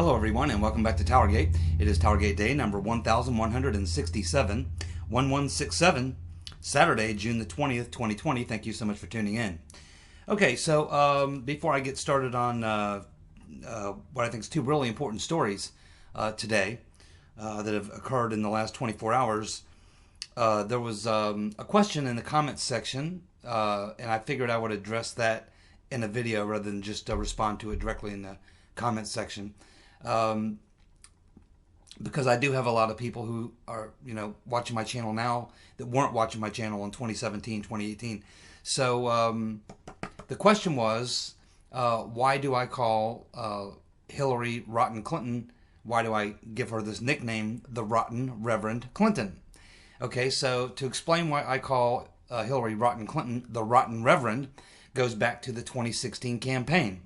Hello everyone and welcome back to TowerGate. It is TowerGate Day number 1167, 1167, Saturday, June the 20th, 2020. Thank you so much for tuning in. Okay, so before I get started on what I think is two really important stories today that have occurred in the last 24 hours, there was a question in the comments section, and I figured I would address that in a video rather than just respond to it directly in the comments section. Because I do have a lot of people who are, watching my channel now that weren't watching my channel in 2017, 2018. So the question was, why do I call Hillary Rotten Clinton? Why do I give her this nickname, the Rotten Reverend Clinton? Okay, so to explain why I call Hillary Rotten Clinton the Rotten Reverend goes back to the 2016 campaign.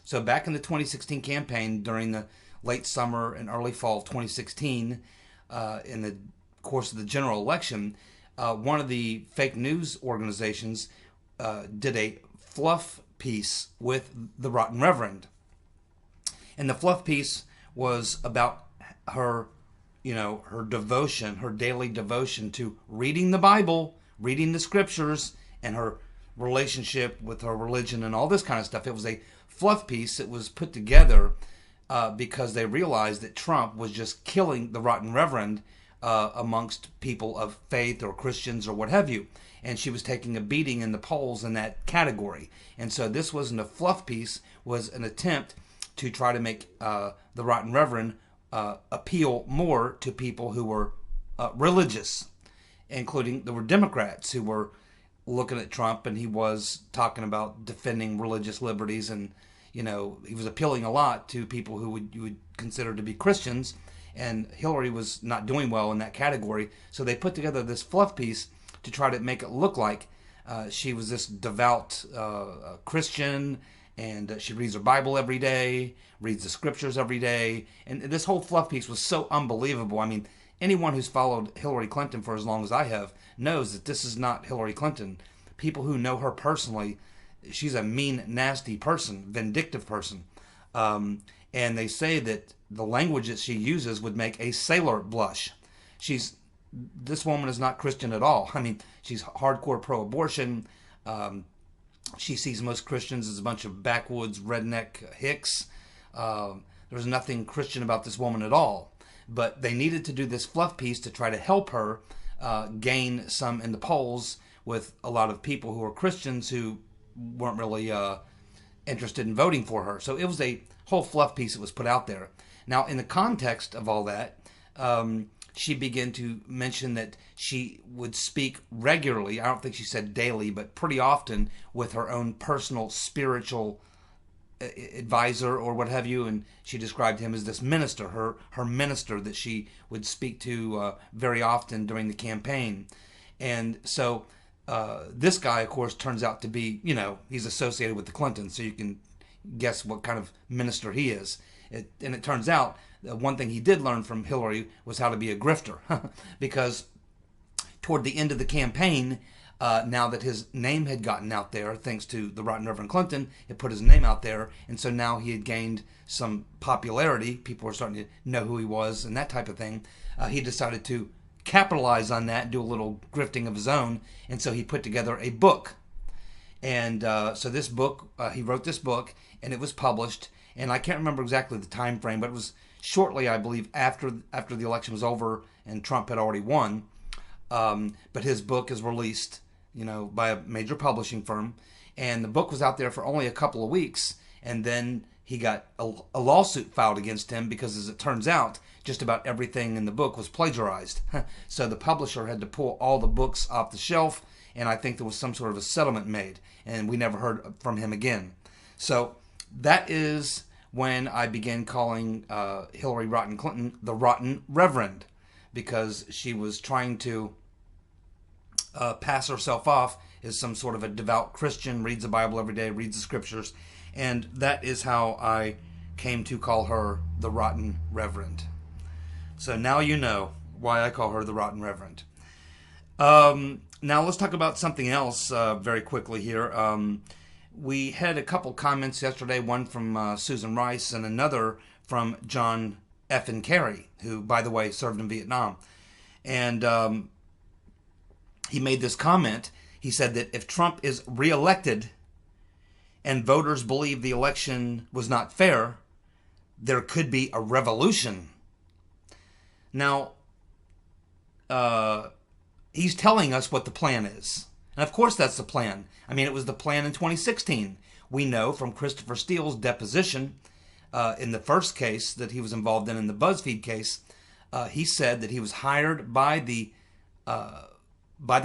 So back in the 2016 campaign, during the late summer and early fall of 2016, in the course of the general election, one of the fake news organizations did a fluff piece with the Rotten Reverend. And the fluff piece was about her, her devotion, her daily devotion to reading the Bible, reading the scriptures, and her relationship with her religion and all this kind of stuff. It was a fluff piece that was put together because they realized that Trump was just killing the Rotten Reverend amongst people of faith or Christians or what have you. And she was taking a beating in the polls in that category. And so this wasn't a fluff piece, was an attempt to try to make the Rotten Reverend appeal more to people who were religious, including there were Democrats who were looking at Trump, and he was talking about defending religious liberties, and he was appealing a lot to people who you would consider to be Christians, and Hillary was not doing well in that category. So they put together this fluff piece to try to make it look like she was this devout Christian, and she reads her Bible every day, reads the scriptures every day, and this whole fluff piece was so unbelievable. I mean, anyone who's followed Hillary Clinton for as long as I have knows that this is not Hillary Clinton. People who know her personally, she's a mean, nasty person, vindictive person. And they say that the language that she uses would make a sailor blush. This woman is not Christian at all. I mean, she's hardcore pro-abortion. She sees most Christians as a bunch of backwoods, redneck hicks. There's nothing Christian about this woman at all. But they needed to do this fluff piece to try to help her gain some in the polls with a lot of people who are Christians who weren't really interested in voting for her. So it was a whole fluff piece that was put out there. Now, in the context of all that, she began to mention that she would speak regularly, I don't think she said daily, but pretty often with her own personal spiritual advisor or what have you, and she described him as this minister, her minister that she would speak to very often during the campaign. And so this guy, of course, turns out to be, he's associated with the Clintons, so you can guess what kind of minister he is. And it turns out that one thing he did learn from Hillary was how to be a grifter, because toward the end of the campaign, now that his name had gotten out there, thanks to the Rotten Reverend Clinton, it put his name out there, and so now he had gained some popularity. People were starting to know who he was and that type of thing. He decided to capitalize on that, do a little grifting of his own, and so he put together a book. And so this book, he wrote this book, and it was published, and I can't remember exactly the time frame, but it was shortly, I believe, after the election was over and Trump had already won. But his book is released, by a major publishing firm, and the book was out there for only a couple of weeks, and then he got a lawsuit filed against him because, as it turns out, just about everything in the book was plagiarized. So the publisher had to pull all the books off the shelf, and I think there was some sort of a settlement made, and we never heard from him again. So that is when I began calling Hillary Rotten Clinton the Rotten Reverend, because she was trying to pass herself off as some sort of a devout Christian, reads the Bible every day, reads the scriptures, and that is how I came to call her the Rotten Reverend. So now you know why I call her the Rotten Reverend. Now let's talk about something else very quickly here. We had a couple comments yesterday, one from Susan Rice and another from John F. Kerry, who, by the way, served in Vietnam. And he made this comment. He said that if Trump is reelected and voters believe the election was not fair, there could be a revolution. Now, he's telling us what the plan is. And of course that's the plan. I mean, it was the plan in 2016. We know from Christopher Steele's deposition in the first case that he was involved in the BuzzFeed case, he said that he was hired by the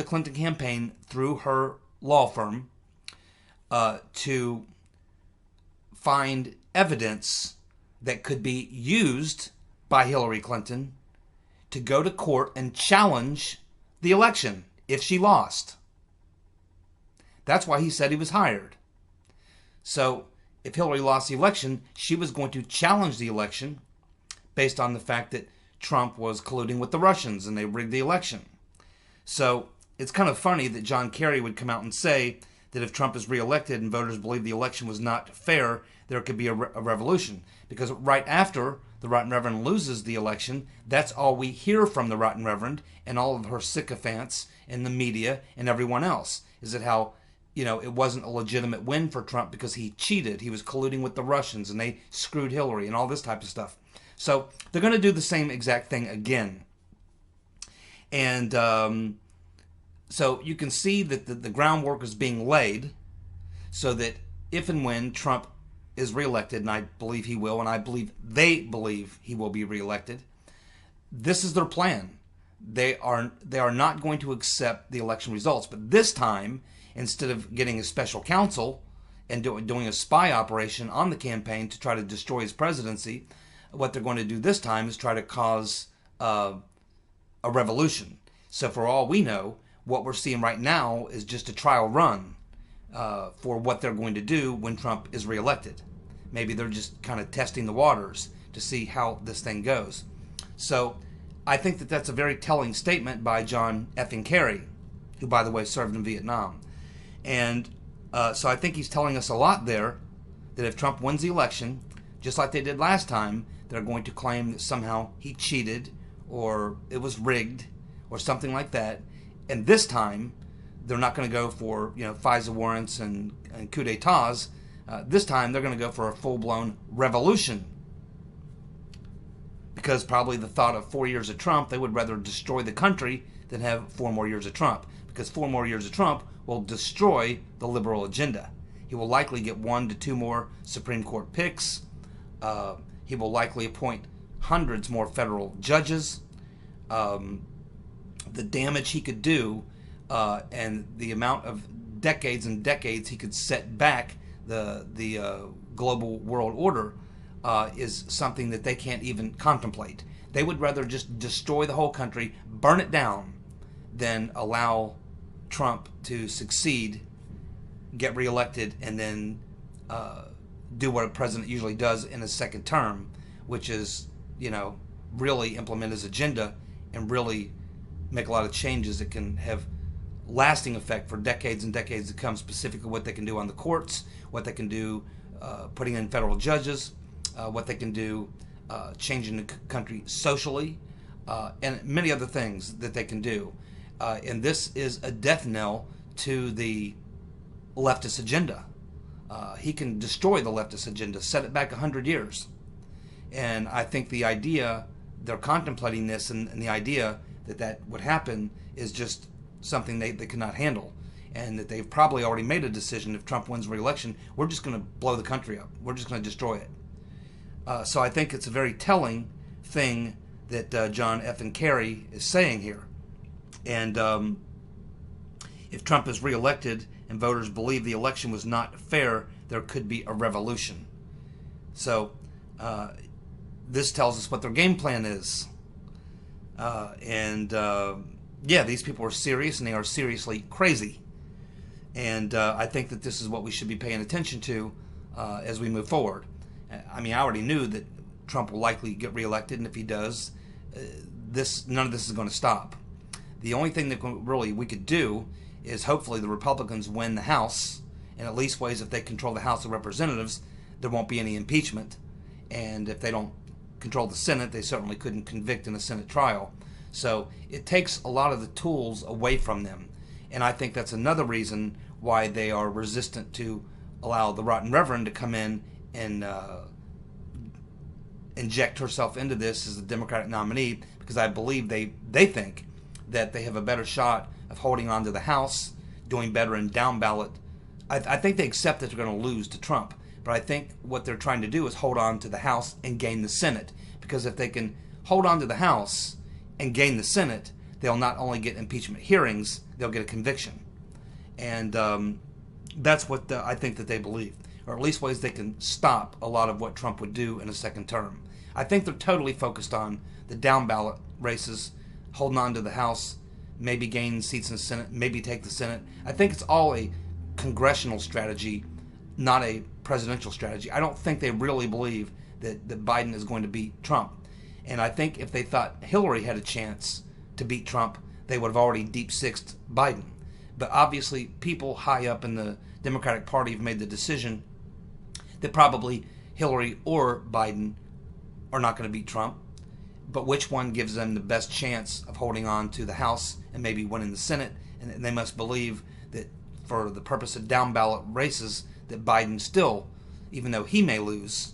Clinton campaign through her law firm to find evidence that could be used by Hillary Clinton to go to court and challenge the election if she lost. That's why he said he was hired. So if Hillary lost the election, she was going to challenge the election based on the fact that Trump was colluding with the Russians and they rigged the election. So it's kind of funny that John Kerry would come out and say that if Trump is reelected and voters believe the election was not fair, there could be a revolution. Because right after the Rotten Reverend loses the election, that's all we hear from the Rotten Reverend and all of her sycophants in the media and everyone else, is that how, it wasn't a legitimate win for Trump because he cheated. He was colluding with the Russians and they screwed Hillary and all this type of stuff. So they're going to do the same exact thing again. And so you can see that the groundwork is being laid so that if and when Trump is reelected, and I believe he will, and I believe they believe he will be reelected, this is their plan. They are not going to accept the election results. But this time, instead of getting a special counsel and doing a spy operation on the campaign to try to destroy his presidency, what they're going to do this time is try to cause a revolution. So for all we know, what we're seeing right now is just a trial run for what they're going to do when Trump is reelected. Maybe they're just kind of testing the waters to see how this thing goes. So I think that that's a very telling statement by John F. Kerry, who, by the way, served in Vietnam. And so I think he's telling us a lot there, that if Trump wins the election, just like they did last time, they're going to claim that somehow he cheated or it was rigged or something like that. And this time, they're not going to go for FISA warrants and coup d'etats. This time, they're going to go for a full-blown revolution. Because probably the thought of 4 years of Trump, they would rather destroy the country than have 4 more years of Trump. Because 4 more years of Trump will destroy the liberal agenda. He will likely get 1 to 2 more Supreme Court picks. He will likely appoint hundreds more federal judges. The damage he could do and the amount of decades and decades he could set back the global world order is something that they can't even contemplate. They would rather just destroy the whole country, burn it down, than allow Trump to succeed, get reelected, and then do what a president usually does in his second term, which is, really implement his agenda and really make a lot of changes that can have lasting effect for decades and decades to come, specifically what they can do on the courts, what they can do putting in federal judges, what they can do changing the country socially, and many other things that they can do. And this is a death knell to the leftist agenda. He can destroy the leftist agenda, set it back 100 years. And I think the idea, they're contemplating this, and the idea that would happen is just something they cannot handle. And that they've probably already made a decision, if Trump wins re-election, we're just going to blow the country up. We're just going to destroy it. So I think it's a very telling thing that John F. Kerry is saying here. And if Trump is reelected and voters believe the election was not fair, there could be a revolution. So this tells us what their game plan is. Yeah, these people are serious, and they are seriously crazy. And I think that this is what we should be paying attention to as we move forward. I mean, I already knew that Trump will likely get reelected, and if he does, none of this is going to stop. The only thing that we could do is hopefully the Republicans win the House, and at least ways if they control the House of Representatives, there won't be any impeachment. And if they don't control the Senate, they certainly couldn't convict in a Senate trial. So it takes a lot of the tools away from them. And I think that's another reason why they are resistant to allow the Rotten Reverend to come in and inject herself into this as the Democratic nominee, because I believe they think that they have a better shot of holding on to the House, doing better in down ballot. I think they accept that they're going to lose to Trump, but I think what they're trying to do is hold on to the House and gain the Senate, because if they can hold on to the House and gain the Senate, they'll not only get impeachment hearings, they'll get a conviction. And that's what I think that they believe, or at least ways they can stop a lot of what Trump would do in a second term. I think they're totally focused on the down ballot races, holding on to the House, maybe gain seats in the Senate, maybe take the Senate. I think it's all a congressional strategy, not a presidential strategy. I don't think they really believe that Biden is going to beat Trump. And I think if they thought Hillary had a chance to beat Trump, they would have already deep sixed Biden. But obviously, people high up in the Democratic Party have made the decision that probably Hillary or Biden are not going to beat Trump. But which one gives them the best chance of holding on to the House and maybe winning the Senate? And they must believe that for the purpose of down ballot races, that Biden still, even though he may lose,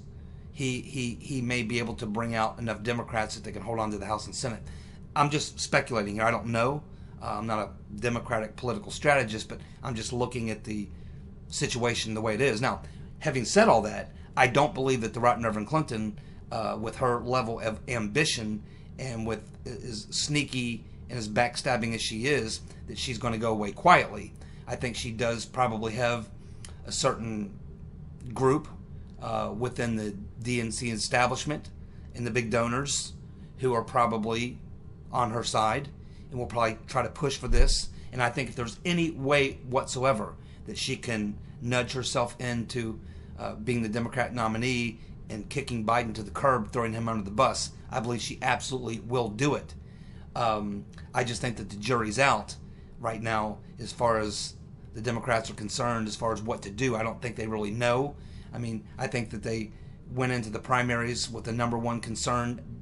he may be able to bring out enough Democrats that they can hold on to the House and Senate. I'm just speculating here. I don't know. I'm not a Democratic political strategist, but I'm just looking at the situation the way it is. Now, having said all that, I don't believe that the Right Reverend Clinton, with her level of ambition and with as sneaky and as backstabbing as she is, that she's going to go away quietly. I think she does probably have a certain group within the DNC establishment and the big donors who are probably on her side and will probably try to push for this. And I think if there's any way whatsoever that she can nudge herself into being the Democrat nominee and kicking Biden to the curb, throwing him under the bus, I believe she absolutely will do it. I just think that the jury's out right now as far as the Democrats are concerned, as far as what to do. I don't think they really know. I mean, I think that they went into the primaries with the number one concern: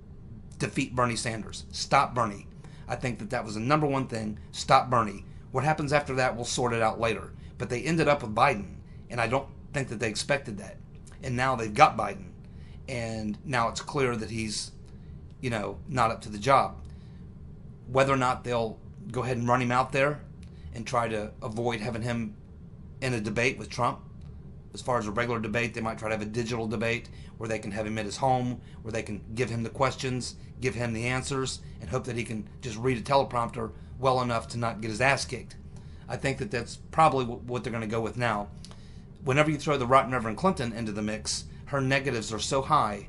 defeat Bernie Sanders. Stop Bernie. I think that was the number one thing. Stop Bernie. What happens after that, we'll sort it out later. But they ended up with Biden, and I don't think that they expected that. And now they've got Biden, and now it's clear that he's, not up to the job. Whether or not they'll go ahead and run him out there and try to avoid having him in a debate with Trump. As far as a regular debate, they might try to have a digital debate where they can have him at his home, where they can give him the questions, give him the answers, and hope that he can just read a teleprompter well enough to not get his ass kicked. I think that that's probably what they're going to go with now. Whenever you throw the Right Reverend Clinton into the mix, her negatives are so high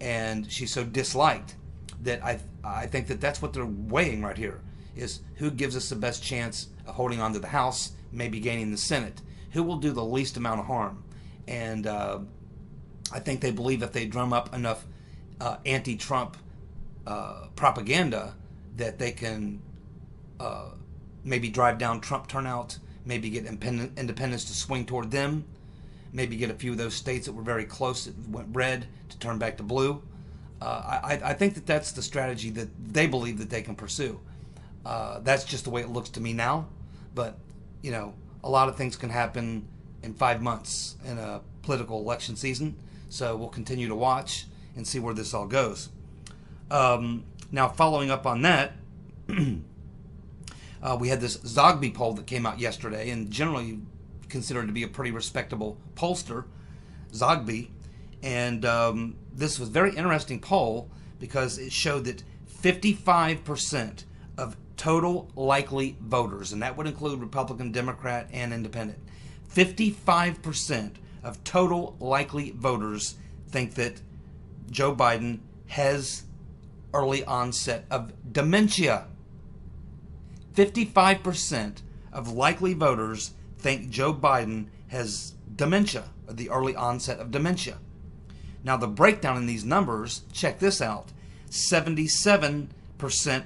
and she's so disliked that I think that that's what they're weighing right here, is who gives us the best chance of holding on to the House, maybe gaining the Senate, who will do the least amount of harm. And I think they believe if they drum up enough anti-Trump propaganda that they can maybe drive down Trump turnout, maybe get independents to swing toward them, maybe get a few of those states that were very close that went red to turn back to blue. I think that that's the strategy that they believe that they can pursue. That's just the way it looks to me now. But, a lot of things can happen in 5 months in a political election season. So we'll continue to watch and see where this all goes. Now, following up on that, we had this Zogby poll that came out yesterday, and generally considered to be a pretty respectable pollster, Zogby. And this was a very interesting poll because it showed that 55% of total likely voters, and that would include Republican, Democrat, and Independent, 55% of total likely voters think that Joe Biden has early onset of dementia. 55% of likely voters think Joe Biden has dementia, or the early onset of dementia. Now, the breakdown in these numbers, check this out. 77%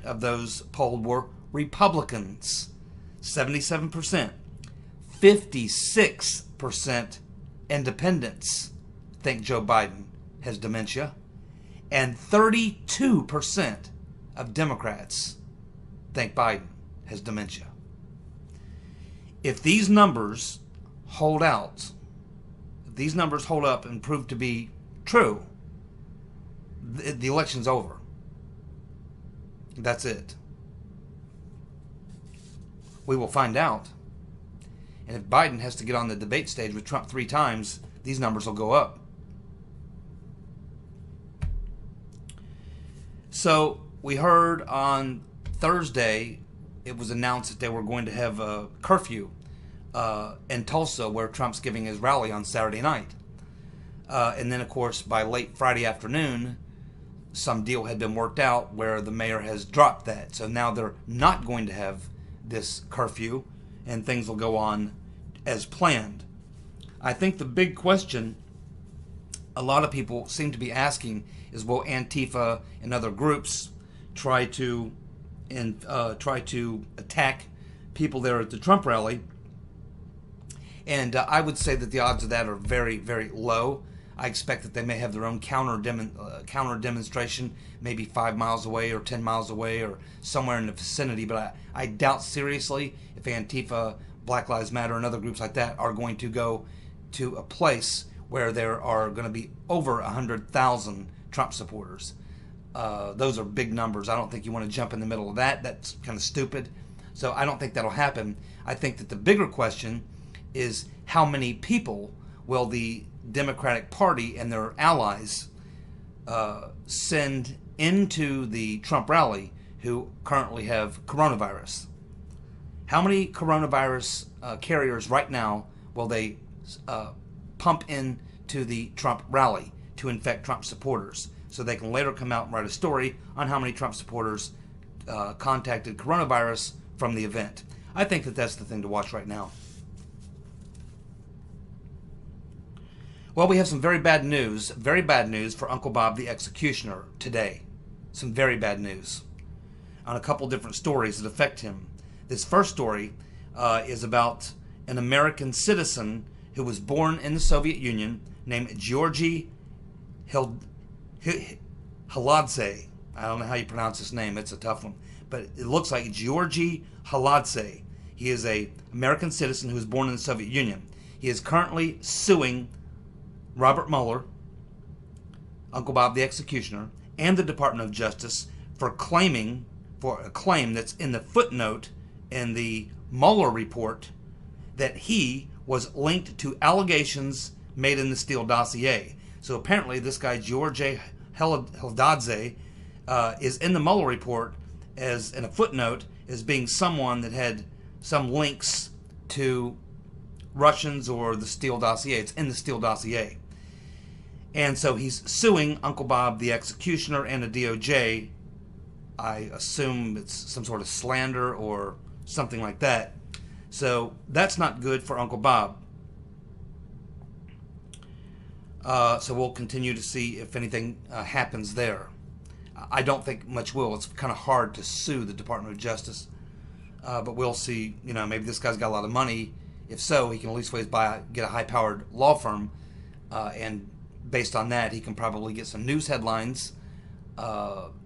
of those polled were Republicans. 77%. 56% independents think Joe Biden has dementia, and 32% of Democrats think Biden has dementia. If these numbers hold out, if these numbers hold up and prove to be true, the election's over. That's it. We will find out. And if Biden has to get on the debate stage with Trump 3 times, these numbers will go up. So we heard on Thursday, it was announced that they were going to have a curfew in Tulsa, where Trump's giving his rally on Saturday night. And then, of course, by late Friday afternoon, some deal had been worked out where the mayor has dropped that. So now they're not going to have this curfew, and things will go on as planned. I think the big question a lot of people seem to be asking is, will Antifa and other groups try to attack people there at the Trump rally? And I would say that the odds of that are very, very low. I expect that they may have their own counter demonstration, maybe 5 miles away or 10 miles away or somewhere in the vicinity. But I doubt seriously if Antifa, Black Lives Matter, and other groups like that are going to go to a place where there are going to be over 100,000 Trump supporters. Those are big numbers. I don't think you want to jump in the middle of that. That's kind of stupid. So I don't think that'll happen. I think that the bigger question is, how many people will the Democratic Party and their allies send into the Trump rally who currently have coronavirus? How many coronavirus carriers right now will they pump into the Trump rally to infect Trump supporters, so they can later come out and write a story on how many Trump supporters contacted coronavirus from the event? I think that that's the thing to watch right now. Well, we have some very bad news for Uncle Bob the Executioner today. Some very bad news on a couple different stories that affect him. This first story is about an American citizen who was born in the Soviet Union named Georgy Haladze. I don't know how you pronounce his name. It's a tough one. But it looks like Georgy Haladze. He is an American citizen who was born in the Soviet Union. He is currently suing Robert Mueller, Uncle Bob the Executioner, and the Department of Justice for a claim that's in the footnote in the Mueller report that he was linked to allegations made in the Steele dossier. So apparently this guy, Georgy Haladze, is in the Mueller report as in a footnote as being someone that had some links to Russians or the Steele dossier. It's in the Steele dossier. And so he's suing Uncle Bob the Executioner and the DOJ. I assume it's some sort of slander or something like that. So that's not good for Uncle Bob. So we'll continue to see if anything happens there. I don't think much will. It's kind of hard to sue the Department of Justice. But we'll see. You know, maybe this guy's got a lot of money. If so, he can at least get a high-powered law firm, and based on that, he can probably get some news headlines.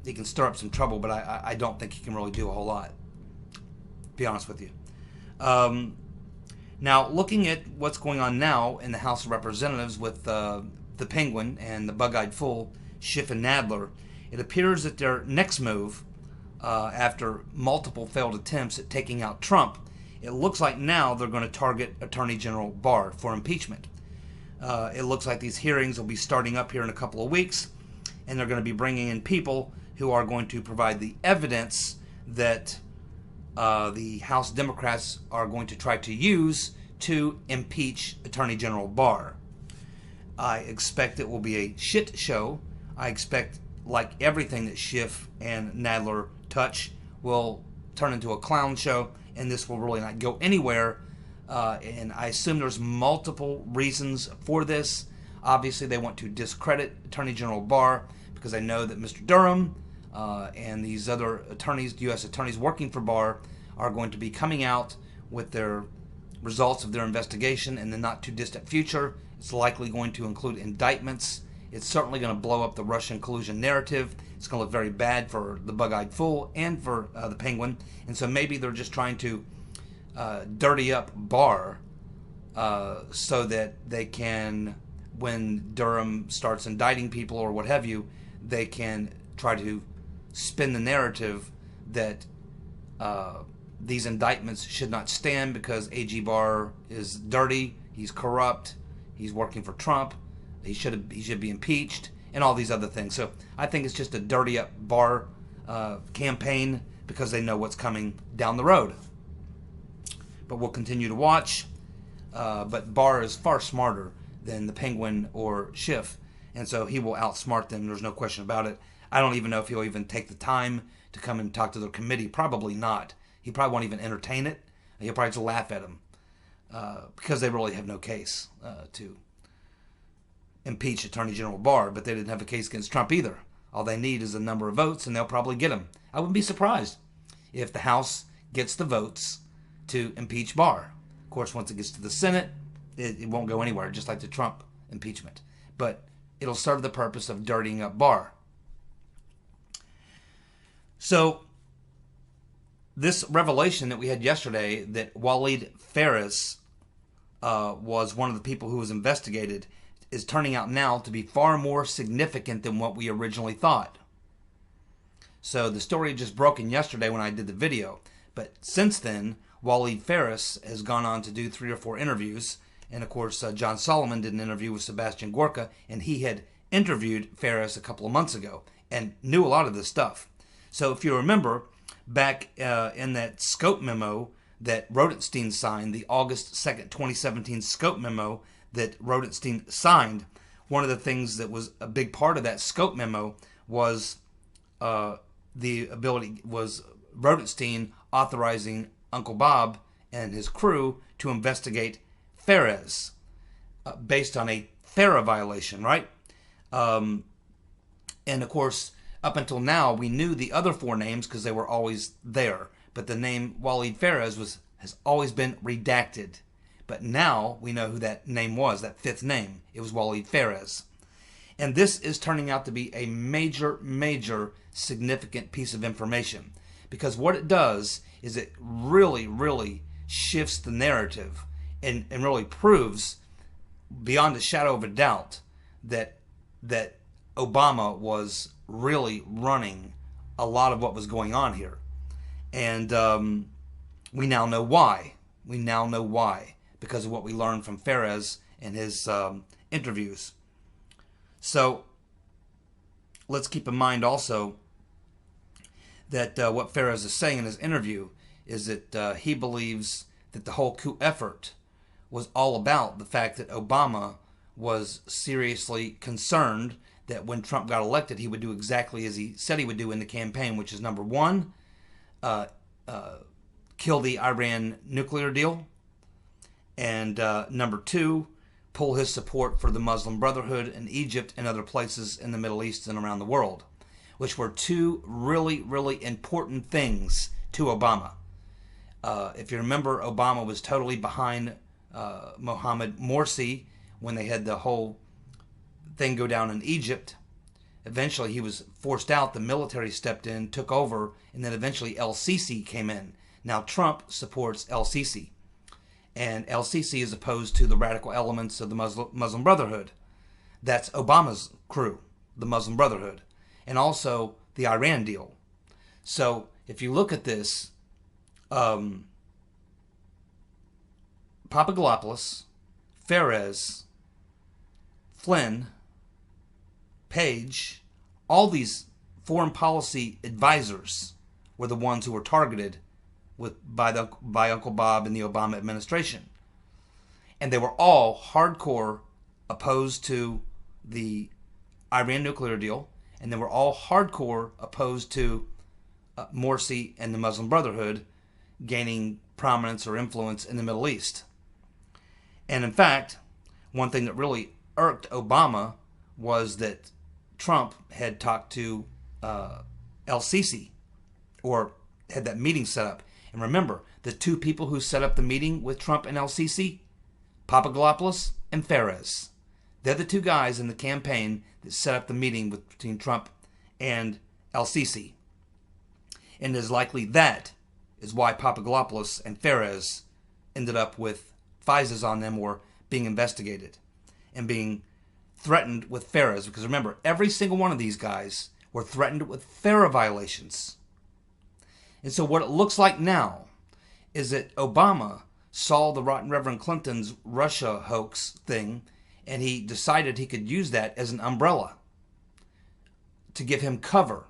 He can stir up some trouble, but I don't think he can really do a whole lot, to be honest with you. Now, looking at what's going on now in the House of Representatives with the Penguin and the Bug-Eyed Fool, Schiff and Nadler, it appears that their next move, after multiple failed attempts at taking out Trump, it looks like now they're going to target Attorney General Barr for impeachment. It looks like these hearings will be starting up here in a couple of weeks, and they're going to be bringing in people who are going to provide the evidence that the House Democrats are going to try to use to impeach Attorney General Barr. I expect it will be a shit show. I expect, like everything that Schiff and Nadler touch, will turn into a clown show, and this will really not go anywhere. And I assume there's multiple reasons for this. Obviously, they want to discredit Attorney General Barr because they know that Mr. Durham and these other attorneys, U.S. attorneys working for Barr, are going to be coming out with their results of their investigation in the not-too-distant future. It's likely going to include indictments It's certainly going to blow up the Russian collusion narrative. It's going to look very bad for the Bug-Eyed Fool and for the Penguin. And so maybe they're just trying to dirty up Barr so that they can, when Durham starts indicting people or what have you, they can try to spin the narrative that these indictments should not stand because A.G. Barr is dirty, he's corrupt, he's working for Trump, he should be impeached, and all these other things. So I think it's just a dirty up Barr campaign because they know what's coming down the road. But we'll continue to watch. But Barr is far smarter than the Penguin or Schiff, and so he will outsmart them. There's no question about it. I don't even know if he'll even take the time to come and talk to their committee. Probably not. He probably won't even entertain it. He'll probably just laugh at them because they really have no case to impeach Attorney General Barr, but they didn't have a case against Trump either. All they need is a number of votes, and they'll probably get them. I wouldn't be surprised if the House gets the votes to impeach Barr. Of course, once it gets to the Senate, it won't go anywhere, just like the Trump impeachment. But it'll serve the purpose of dirtying up Barr. So this revelation that we had yesterday that Walid Phares was one of the people who was investigated is turning out now to be far more significant than what we originally thought. So the story just broken yesterday when I did the video. But since then, Walid Phares has gone on to do 3 or 4 interviews. And of course, John Solomon did an interview with Sebastian Gorka, and he had interviewed Phares a couple of months ago and knew a lot of this stuff. So if you remember, back in that scope memo that Rodenstein signed, the August 2nd, 2017 scope memo that Rodenstein signed, one of the things that was a big part of that scope memo was Rodenstein authorizing Uncle Bob and his crew to investigate Phares based on a FARA violation, right? And of course, up until now, we knew the other 4 names because they were always there. But the name Walid Phares has always been redacted. But now we know who that name was, that 5th name. It was Walid Phares. And this is turning out to be a major, major significant piece of information. Because what it does is it really, really shifts the narrative and really proves beyond a shadow of a doubt that Obama was really running a lot of what was going on here. And we now know why. We now know why. Because of what we learned from Phares in his interviews. So let's keep in mind also that what Phares is saying in his interview is that he believes that the whole coup effort was all about the fact that Obama was seriously concerned that when Trump got elected, he would do exactly as he said he would do in the campaign, which is number 1, kill the Iran nuclear deal, and number 2, pull his support for the Muslim Brotherhood in Egypt and other places in the Middle East and around the world, which were 2 really, really important things to Obama. If you remember, Obama was totally behind Mohammed Morsi when they had the whole thing go down in Egypt. Eventually he was forced out, the military stepped in, took over, and then eventually El-Sisi came in. Now Trump supports El-Sisi, and El-Sisi is opposed to the radical elements of the Muslim Brotherhood. That's Obama's crew, the Muslim Brotherhood, and also the Iran deal. So if you look at this, Papadopoulos, Phares, Flynn, Page, all these foreign policy advisors were the ones who were targeted by Uncle Bob and the Obama administration. And they were all hardcore opposed to the Iran nuclear deal, and they were all hardcore opposed to Morsi and the Muslim Brotherhood gaining prominence or influence in the Middle East. And in fact, one thing that really irked Obama was that Trump had talked to El-Sisi, or had that meeting set up. And remember, the 2 people who set up the meeting with Trump and El-Sisi, Papadopoulos and Phares. They're the two guys in the campaign that set up the meeting between Trump and El-Sisi. And it is likely that is why Papadopoulos and Phares ended up with FISAs on them or being investigated and being threatened with Phares. Because remember, every single one of these guys were threatened with FARA violations. And so what it looks like now is that Obama saw the rotten Reverend Clinton's Russia hoax thing, and he decided he could use that as an umbrella to give him cover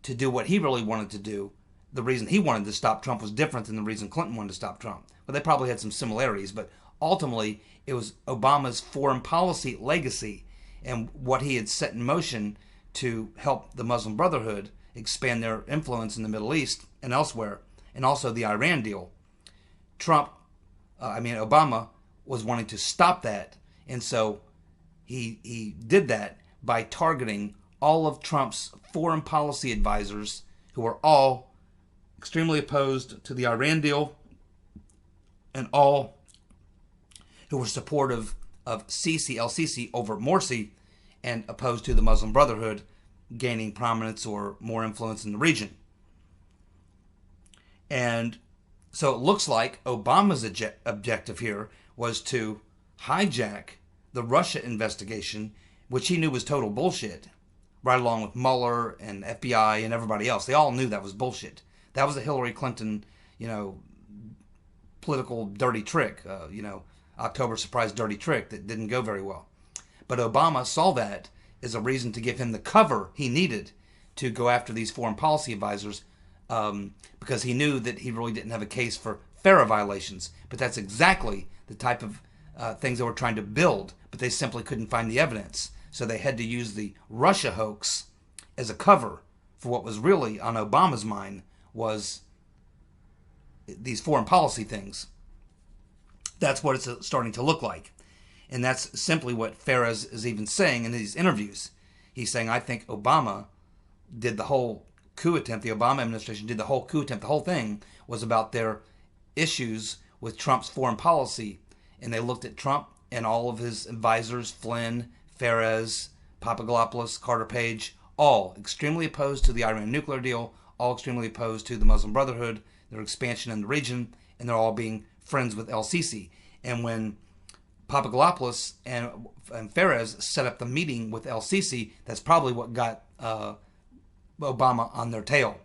to do what he really wanted to do. The reason he wanted to stop Trump was different than the reason Clinton wanted to stop Trump. Well, they probably had some similarities, but ultimately it was Obama's foreign policy legacy and what he had set in motion to help the Muslim Brotherhood expand their influence in the Middle East and elsewhere, and also the Iran deal. Obama was wanting to stop that, and so he did that by targeting all of Trump's foreign policy advisors, who were all extremely opposed to the Iran deal and all who were supportive of El-Sisi over Morsi and opposed to the Muslim Brotherhood gaining prominence or more influence in the region. And so it looks like Obama's objective here was to hijack the Russia investigation, which he knew was total bullshit, right along with Mueller and FBI and everybody else. They all knew that was bullshit. That was a Hillary Clinton, political dirty trick, October surprise dirty trick that didn't go very well. But Obama saw that as a reason to give him the cover he needed to go after these foreign policy advisors, because he knew that he really didn't have a case for FARA violations. But that's exactly the type of things they were trying to build, but they simply couldn't find the evidence. So they had to use the Russia hoax as a cover for what was really on Obama's mind was these foreign policy things. That's what it's starting to look like. And that's simply what Phares is even saying in these interviews. He's saying, I think Obama did the whole coup attempt, the Obama administration did the whole coup attempt. The whole thing was about their issues with Trump's foreign policy. And they looked at Trump and all of his advisors, Flynn, Phares, Papadopoulos, Carter Page, all extremely opposed to the Iran nuclear deal, all extremely opposed to the Muslim Brotherhood, their expansion in the region, and they're all being friends with El-Sisi. And when Papadopoulos and Phares set up the meeting with El-Sisi, that's probably what got Obama on their tail.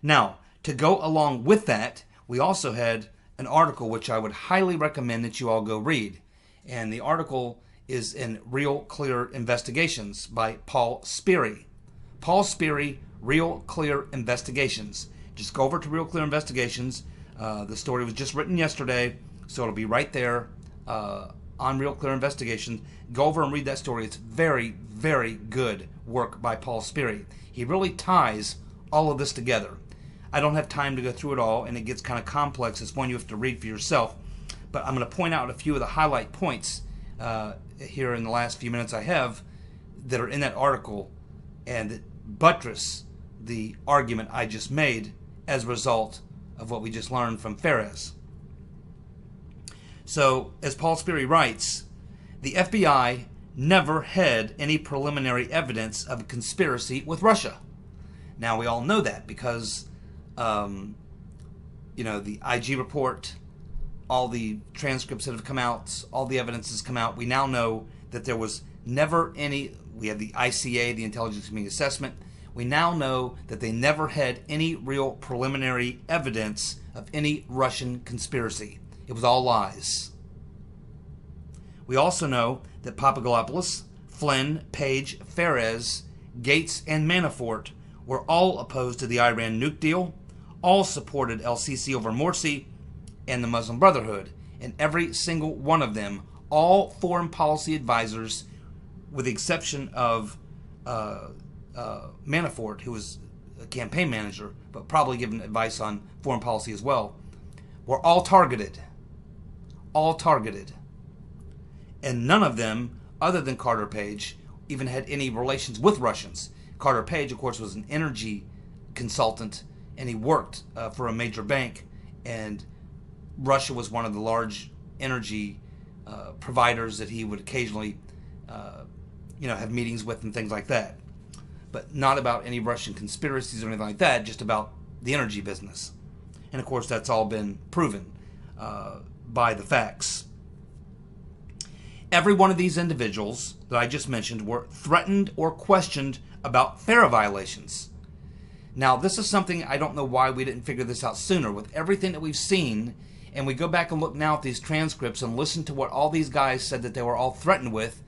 Now, to go along with that, we also had an article which I would highly recommend that you all go read. And the article is in Real Clear Investigations by Paul Sperry. Paul Sperry, Real Clear Investigations. Just go over to Real Clear Investigations. The story was just written yesterday, so it'll be right there on Real Clear Investigations. Go over and read that story. It's very, very good work by Paul Sperry. He really ties all of this together. I don't have time to go through it all, and it gets kind of complex. It's one you have to read for yourself. But I'm going to point out a few of the highlight points here in the last few minutes I have that are in that article and that buttress the argument I just made as a result of what we just learned from Phares. So, as Paul Sperry writes, the FBI never had any preliminary evidence of a conspiracy with Russia. Now, we all know that because, the IG report, all the transcripts that have come out, all the evidence has come out. We now know that there was never any, we have the ICA, the Intelligence Community Assessment. We now know that they never had any real preliminary evidence of any Russian conspiracy. It was all lies. We also know that Papadopoulos, Flynn, Page, Phares, Gates, and Manafort were all opposed to the Iran nuke deal, all supported El-Sisi over Morsi and the Muslim Brotherhood, and every single one of them, all foreign policy advisors, with the exception of Manafort, who was a campaign manager, but probably given advice on foreign policy as well, were all targeted. All targeted. And none of them, other than Carter Page, even had any relations with Russians. Carter Page, of course, was an energy consultant, and he worked for a major bank, and Russia was one of the large energy providers that he would occasionally, have meetings with and things like that. But not about any Russian conspiracies or anything like that, just about the energy business. And of course, that's all been proven by the facts. Every one of these individuals that I just mentioned were threatened or questioned about FARA violations. Now, this is something I don't know why we didn't figure this out sooner. With everything that we've seen, and we go back and look now at these transcripts and listen to what all these guys said that they were all threatened with,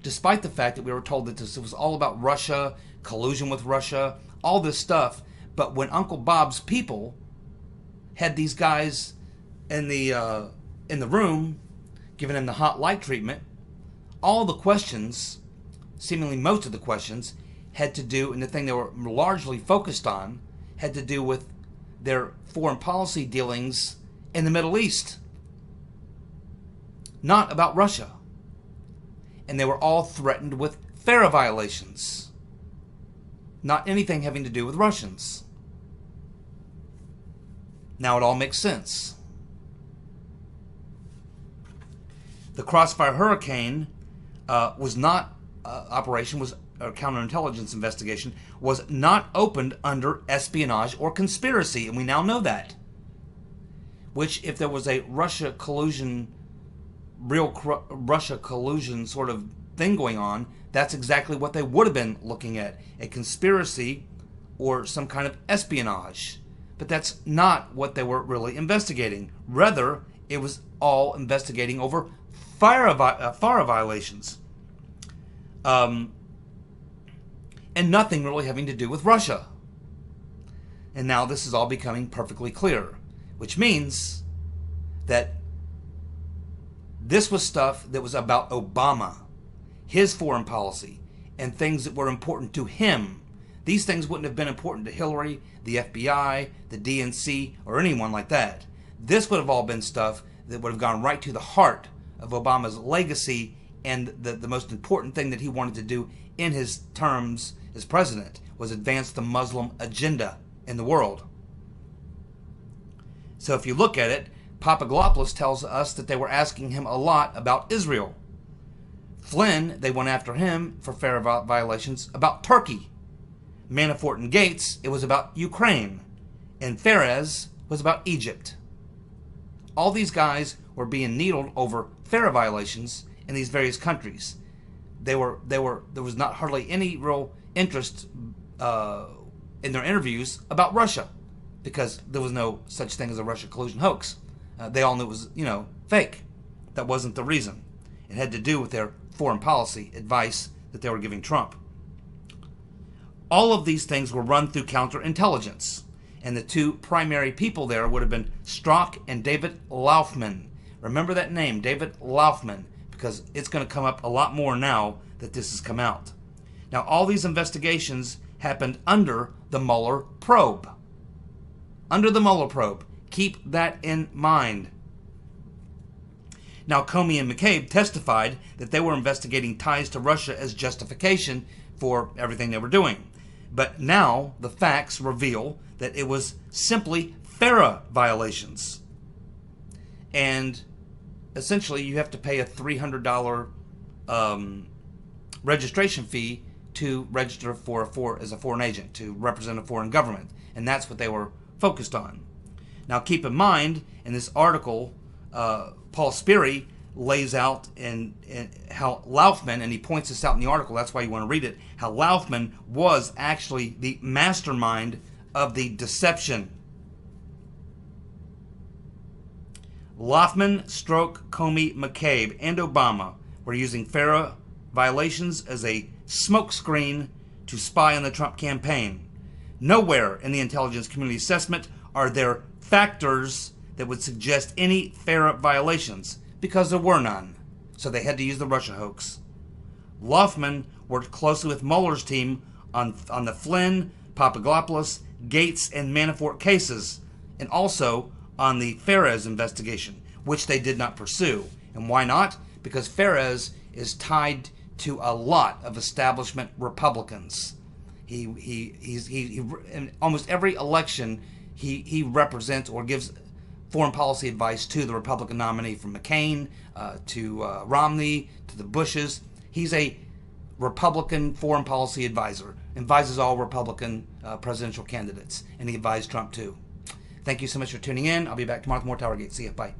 despite the fact that we were told that this was all about Russia, collusion with Russia, all this stuff. But when Uncle Bob's people had these guys in the room, giving them the hot light treatment, all the questions, seemingly most of the questions, had to do, and the thing they were largely focused on, had to do with their foreign policy dealings in the Middle East, not about Russia. And they were all threatened with FARA violations, not anything having to do with Russians. Now it all makes sense. The Crossfire Hurricane counterintelligence investigation was not opened under espionage or conspiracy, and we now know that. Which, if there was a Russia collusion sort of thing going on, that's exactly what they would have been looking at, a conspiracy or some kind of espionage. But that's not what they were really investigating. Rather, it was all investigating over FARA violations. And nothing really having to do with Russia. And now this is all becoming perfectly clear, which means that this was stuff that was about Obama, his foreign policy, and things that were important to him. These things wouldn't have been important to Hillary, the FBI, the DNC, or anyone like that. This would have all been stuff that would have gone right to the heart of Obama's legacy, and the most important thing that he wanted to do in his terms as president was advance the Muslim agenda in the world. So if you look at it, Papadopoulos tells us that they were asking him a lot about Israel. Flynn, they went after him for FARA violations about Turkey. Manafort and Gates, it was about Ukraine. And Phares was about Egypt. All these guys were being needled over FARA violations in these various countries. There was not hardly any real interest in their interviews about Russia, because there was no such thing as a Russia collusion hoax. They all knew it was, fake. That wasn't the reason. It had to do with their foreign policy advice that they were giving Trump. All of these things were run through counterintelligence, and the two primary people there would have been Strzok and David Laufman. Remember that name, David Laufman, because it's going to come up a lot more now that this has come out. Now, all these investigations happened under the Mueller probe. Under the Mueller probe. Keep that in mind. Now, Comey and McCabe testified that they were investigating ties to Russia as justification for everything they were doing. But now the facts reveal that it was simply FARA violations. And essentially you have to pay a $300 registration fee to register as a foreign agent, to represent a foreign government. And that's what they were focused on. Now keep in mind, in this article, Paul Sperry lays out in how Laufman, and he points this out in the article, that's why you want to read it, how Laufman was actually the mastermind of the deception. Laufman, Strzok, Comey, McCabe, and Obama were using FARA violations as a smokescreen to spy on the Trump campaign. Nowhere in the intelligence community assessment are there factors that would suggest any FARA violations, because there were none. So they had to use the Russia hoax. Laufman worked closely with Mueller's team on the Flynn, Papadopoulos, Gates, and Manafort cases, and also on the Phares investigation, which they did not pursue. And why not? Because Phares is tied to a lot of establishment Republicans. He in almost every election he represents or gies foreign policy advice to the Republican nominee, from McCain to Romney to the Bushes. He's a Republican foreign policy advisor, advises all Republican presidential candidates, and he advised Trump too. Thank you so much for tuning in. I'll be back tomorrow with more TowerGate. See you. Bye.